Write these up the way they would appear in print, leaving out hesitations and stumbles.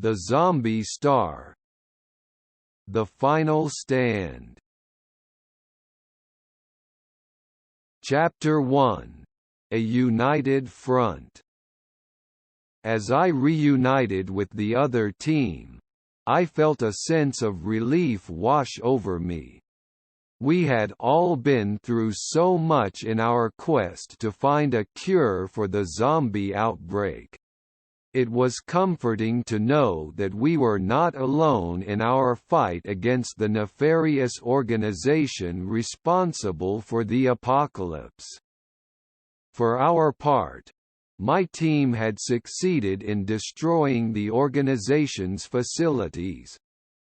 The Zombie Star. The Final Stand. Chapter 1. A United Front. As I reunited with the other team, I felt a sense of relief wash over me. We had all been through so much in our quest to find a cure for the zombie outbreak. It was comforting to know that we were not alone in our fight against the nefarious organization responsible for the apocalypse. For our part, my team had succeeded in destroying the organization's facilities,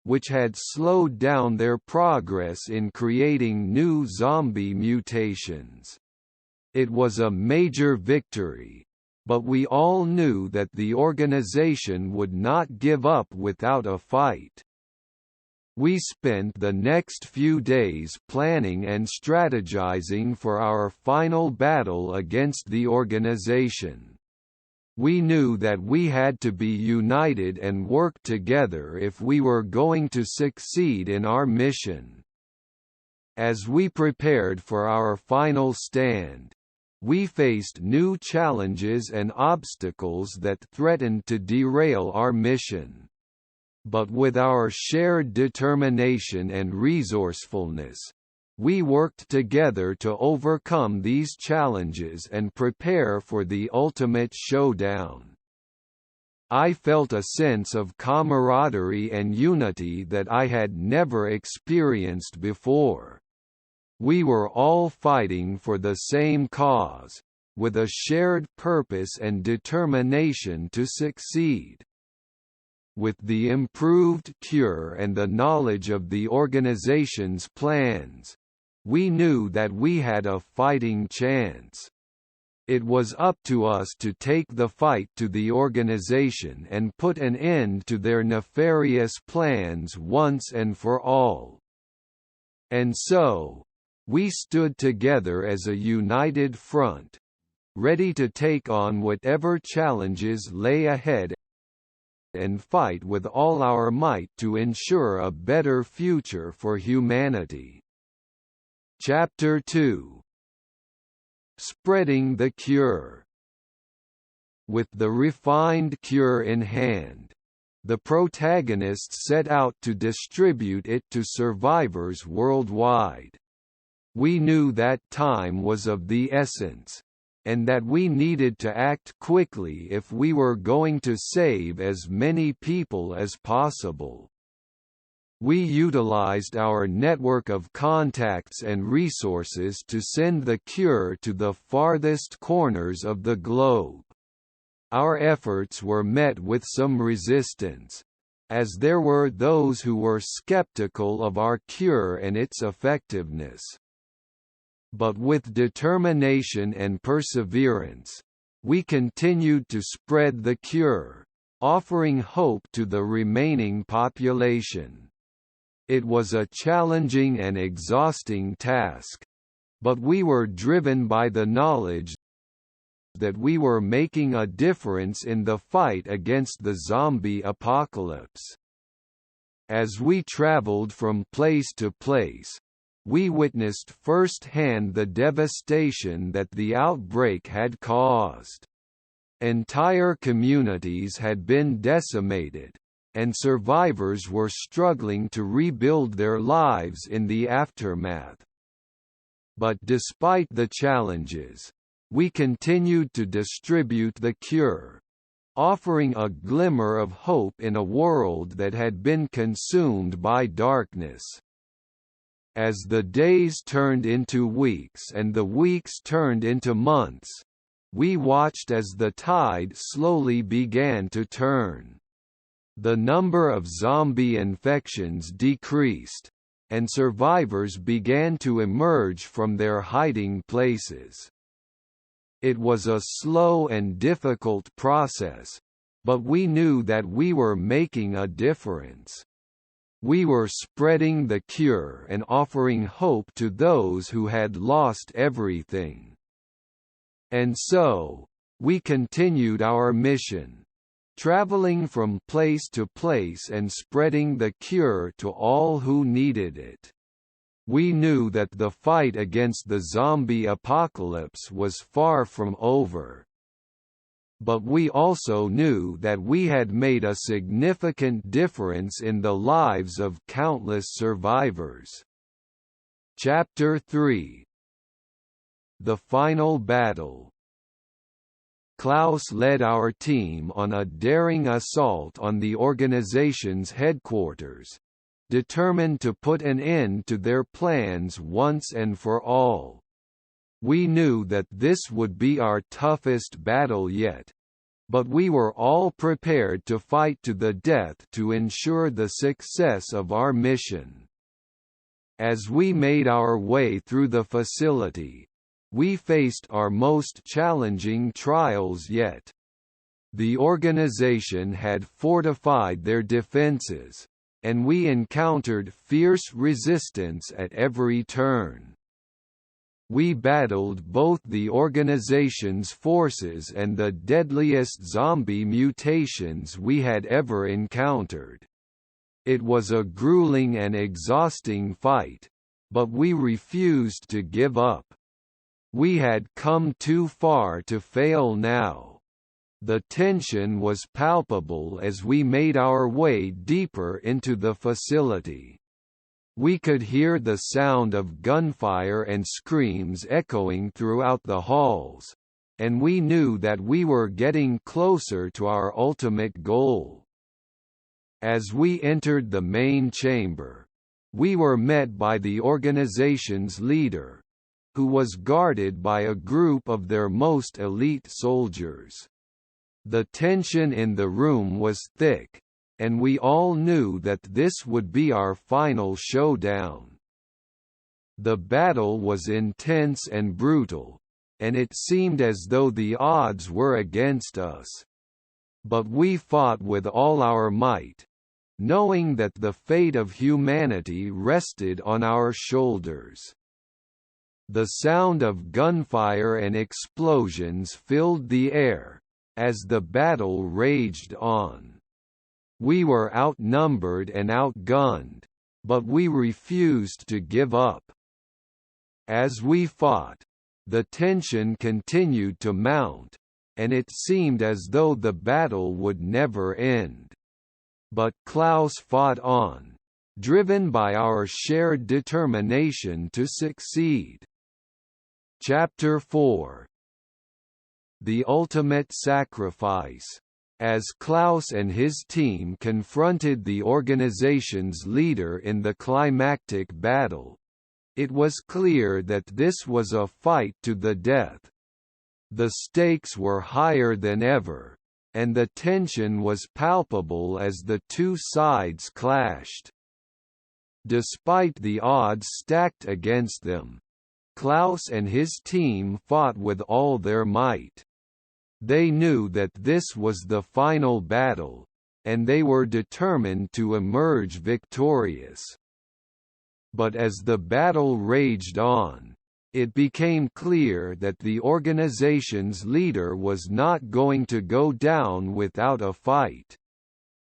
which had slowed down their progress in creating new zombie mutations. It was a major victory, but we all knew that the organization would not give up without a fight. We spent the next few days planning and strategizing for our final battle against the organization. We knew that we had to be united and work together if we were going to succeed in our mission. As we prepared for our final stand, we faced new challenges and obstacles that threatened to derail our mission. But with our shared determination and resourcefulness, we worked together to overcome these challenges and prepare for the ultimate showdown. I felt a sense of camaraderie and unity that I had never experienced before. We were all fighting for the same cause, with a shared purpose and determination to succeed. With the improved cure and the knowledge of the organization's plans, we knew that we had a fighting chance. It was up to us to take the fight to the organization and put an end to their nefarious plans once and for all. And so, we stood together as a united front, ready to take on whatever challenges lay ahead and fight with all our might to ensure a better future for humanity. Chapter 2. Spreading the cure. With the refined cure in hand, the protagonists set out to distribute it to survivors worldwide. We knew that time was of the essence, and that we needed to act quickly if we were going to save as many people as possible. We utilized our network of contacts and resources to send the cure to the farthest corners of the globe. Our efforts were met with some resistance, as there were those who were skeptical of our cure and its effectiveness. But with determination and perseverance, we continued to spread the cure, offering hope to the remaining population. It was a challenging and exhausting task, but we were driven by the knowledge that we were making a difference in the fight against the zombie apocalypse. As we traveled from place to place, we witnessed firsthand the devastation that the outbreak had caused. Entire communities had been decimated, and survivors were struggling to rebuild their lives in the aftermath. But despite the challenges, we continued to distribute the cure, offering a glimmer of hope in a world that had been consumed by darkness. As the days turned into weeks and the weeks turned into months, we watched as the tide slowly began to turn. The number of zombie infections decreased, and survivors began to emerge from their hiding places. It was a slow and difficult process, but we knew that we were making a difference. We were spreading the cure and offering hope to those who had lost everything. And so, we continued our mission, traveling from place to place and spreading the cure to all who needed it. We knew that the fight against the zombie apocalypse was far from over. But we also knew that we had made a significant difference in the lives of countless survivors. Chapter 3. The Final Battle. Klaus led our team on a daring assault on the organization's headquarters, determined to put an end to their plans once and for all. We knew that this would be our toughest battle yet, but we were all prepared to fight to the death to ensure the success of our mission. As we made our way through the facility, we faced our most challenging trials yet. The organization had fortified their defenses, and we encountered fierce resistance at every turn. We battled both the organization's forces and the deadliest zombie mutations we had ever encountered. It was a grueling and exhausting fight, but we refused to give up. We had come too far to fail now. The tension was palpable as we made our way deeper into the facility. We could hear the sound of gunfire and screams echoing throughout the halls, and we knew that we were getting closer to our ultimate goal. As we entered the main chamber, we were met by the organization's leader, who was guarded by a group of their most elite soldiers. The tension in the room was thick, and we all knew that this would be our final showdown. The battle was intense and brutal, and it seemed as though the odds were against us. But we fought with all our might, knowing that the fate of humanity rested on our shoulders. The sound of gunfire and explosions filled the air, as the battle raged on. We were outnumbered and outgunned, but we refused to give up. As we fought, the tension continued to mount, and it seemed as though the battle would never end. But Klaus fought on, driven by our shared determination to succeed. Chapter 4. The Ultimate Sacrifice. As Klaus and his team confronted the organization's leader in the climactic battle, it was clear that this was a fight to the death. The stakes were higher than ever, and the tension was palpable as the two sides clashed. Despite the odds stacked against them, Klaus and his team fought with all their might. They knew that this was the final battle, and they were determined to emerge victorious. But as the battle raged on, it became clear that the organization's leader was not going to go down without a fight.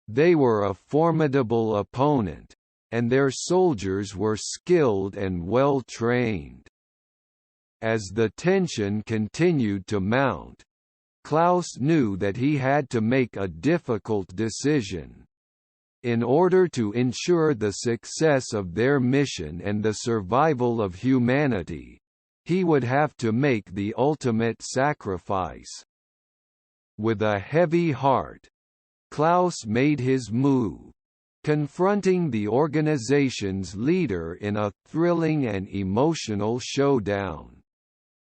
They were a formidable opponent, and their soldiers were skilled and well-trained. As the tension continued to mount, Klaus knew that he had to make a difficult decision. In order to ensure the success of their mission and the survival of humanity, he would have to make the ultimate sacrifice. With a heavy heart, Klaus made his move, confronting the organization's leader in a thrilling and emotional showdown.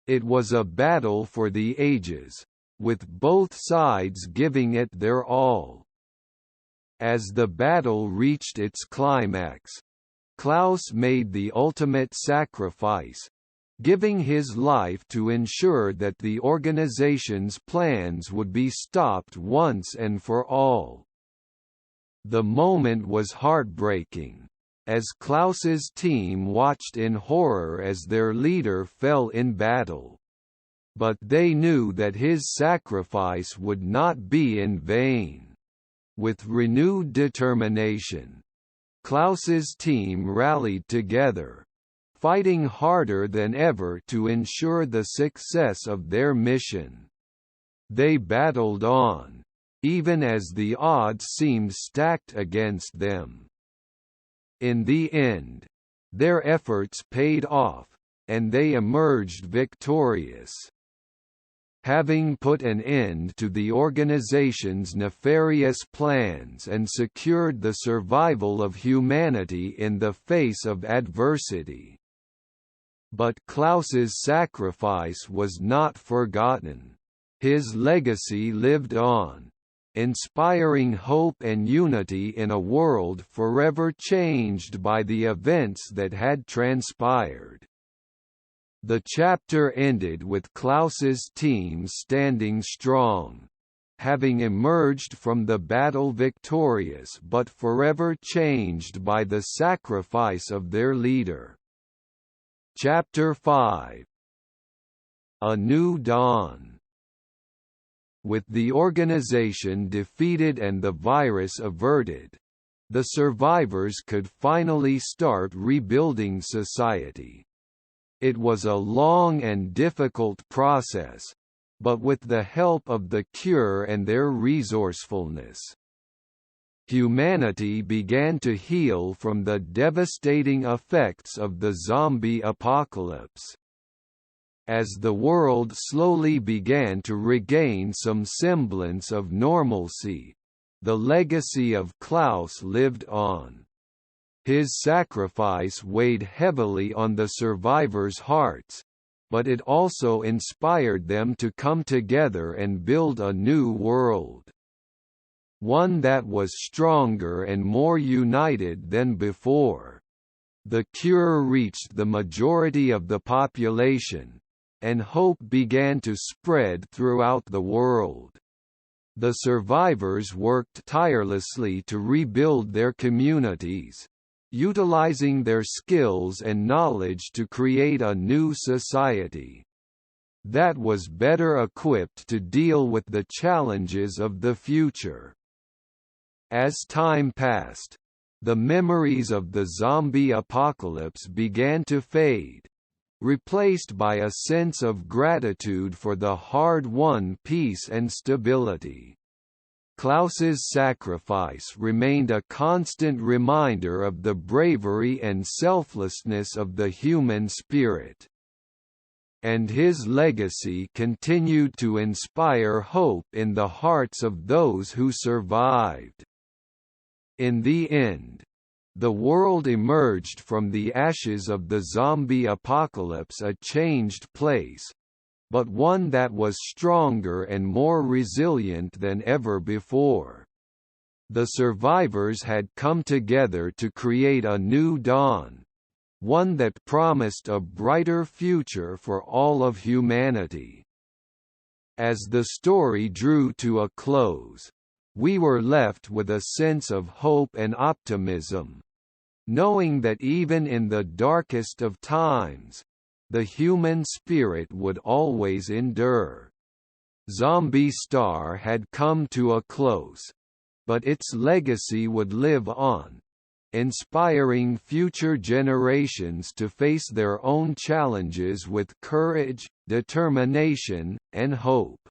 It was a battle for the ages, with both sides giving it their all. As the battle reached its climax, Klaus made the ultimate sacrifice, giving his life to ensure that the organization's plans would be stopped once and for all. The moment was heartbreaking, as Klaus's team watched in horror as their leader fell in battle. But they knew that his sacrifice would not be in vain. With renewed determination, Klaus's team rallied together, fighting harder than ever to ensure the success of their mission. They battled on, even as the odds seemed stacked against them. In the end, their efforts paid off, and they emerged victorious. Having put an end to the organization's nefarious plans and secured the survival of humanity in the face of adversity. But Klaus's sacrifice was not forgotten. His legacy lived on, inspiring hope and unity in a world forever changed by the events that had transpired. The chapter ended with Klaus's team standing strong, having emerged from the battle victorious but forever changed by the sacrifice of their leader. Chapter 5. A New Dawn. With the organization defeated and the virus averted, the survivors could finally start rebuilding society. It was a long and difficult process, but with the help of the cure and their resourcefulness, humanity began to heal from the devastating effects of the zombie apocalypse. As the world slowly began to regain some semblance of normalcy, the legacy of Klaus lived on. His sacrifice weighed heavily on the survivors' hearts, but it also inspired them to come together and build a new world. One that was stronger and more united than before. The cure reached the majority of the population, and hope began to spread throughout the world. The survivors worked tirelessly to rebuild their communities, utilizing their skills and knowledge to create a new society that was better equipped to deal with the challenges of the future. As time passed, the memories of the zombie apocalypse began to fade, replaced by a sense of gratitude for the hard-won peace and stability. Klaus's sacrifice remained a constant reminder of the bravery and selflessness of the human spirit. And his legacy continued to inspire hope in the hearts of those who survived. In the end, the world emerged from the ashes of the zombie apocalypse a changed place, but one that was stronger and more resilient than ever before. The survivors had come together to create a new dawn, one that promised a brighter future for all of humanity. As the story drew to a close, we were left with a sense of hope and optimism, knowing that even in the darkest of times, the human spirit would always endure. Zombie Star had come to a close, but its legacy would live on, inspiring future generations to face their own challenges with courage, determination, and hope.